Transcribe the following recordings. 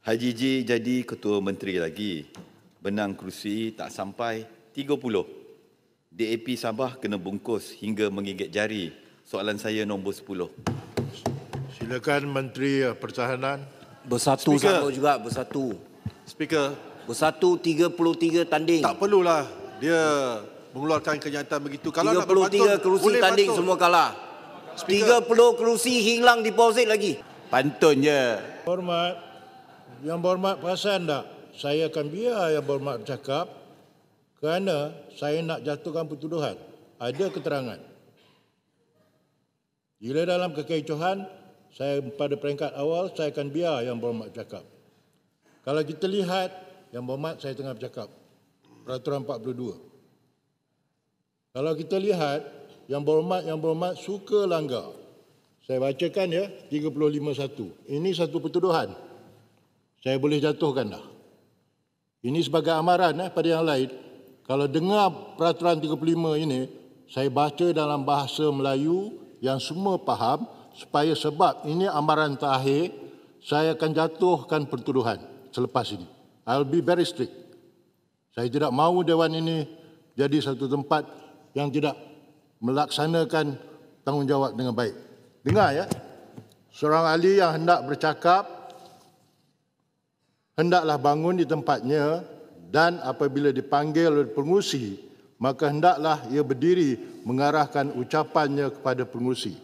Haji G jadi Ketua Menteri lagi. Benang kerusi tak sampai 30. DAP Sabah kena bungkus hingga menggigit jari. Soalan saya nombor 10. Silakan Menteri Pertahanan. Bersatu Speaker. sama juga, bersatu. Speaker, Bersatu 33 tanding. tak perlulah dia mengeluarkan kenyataan begitu. Kalau nak berpantun, 33 kerusi boleh tanding pantun. semua kalah. Speaker. 30 kerusi hilang deposit lagi. Pantun je. Yang berhormat perasan tak? Saya akan biar yang berhormat bercakap kerana saya nak jatuhkan pertuduhan. Ada keterangan. Bila dalam kekecohan, saya pada peringkat awal, saya akan biar yang berhormat bercakap. Kalau kita lihat, yang berhormat saya tengah bercakap. Peraturan 42. Kalau kita lihat, yang berhormat suka langgar. Saya bacakan ya, 35.1. Ini satu pertuduhan. Saya boleh jatuhkan dah. Ini sebagai amaran pada yang lain. Kalau dengar peraturan 35 ini, saya baca dalam bahasa Melayu yang semua faham, supaya sebab ini amaran terakhir, saya akan jatuhkan pertuduhan selepas ini. I'll be very strict. Saya tidak mahu Dewan ini jadi satu tempat yang tidak melaksanakan tanggungjawab dengan baik. Dengar ya, seorang ahli yang hendak bercakap, hendaklah bangun di tempatnya dan apabila dipanggil oleh pengurusi, maka hendaklah ia berdiri mengarahkan ucapannya kepada pengurusi.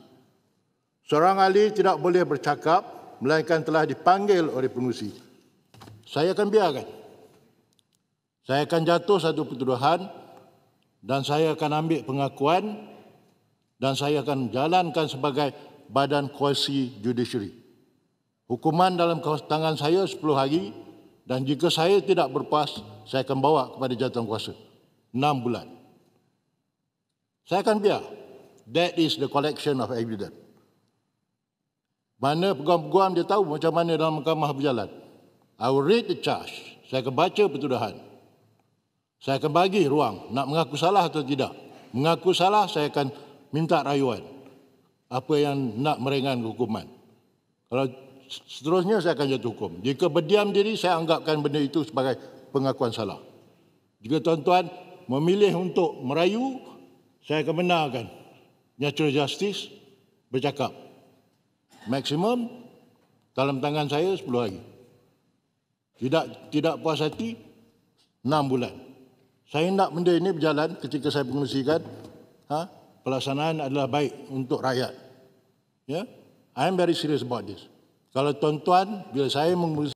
Seorang ahli tidak boleh bercakap melainkan telah dipanggil oleh pengurusi. Saya akan biarkan. Saya akan jatuh satu pertuduhan dan saya akan ambil pengakuan dan saya akan jalankan sebagai badan kuasi judiciary. Hukuman dalam tangan saya 10 hari dan jika saya tidak berpuas, saya akan bawa kepada jawatan kuasa 6 bulan. Saya akan biar. That is the collection of evidence. Mana peguam-peguam dia tahu macam mana dalam mahkamah berjalan. I will read the charge. Saya akan baca pertuduhan. Saya akan bagi ruang nak mengaku salah atau tidak. Mengaku salah, saya akan minta rayuan. Apa yang nak meringankan hukuman. Kalau seterusnya, saya akan jatuh hukum. Jika berdiam diri, saya anggapkan benda itu sebagai pengakuan salah. Jika tuan-tuan memilih untuk merayu, saya akan benarkan natural justice bercakap. Maksimum dalam tangan saya 10 hari. Tidak puas hati 6 bulan. Saya nak benda ini berjalan ketika saya pengerusikan pelaksanaan adalah baik untuk rakyat. Ya, I am very serious about this. Kalau tuan-tuan bila saya mengurusi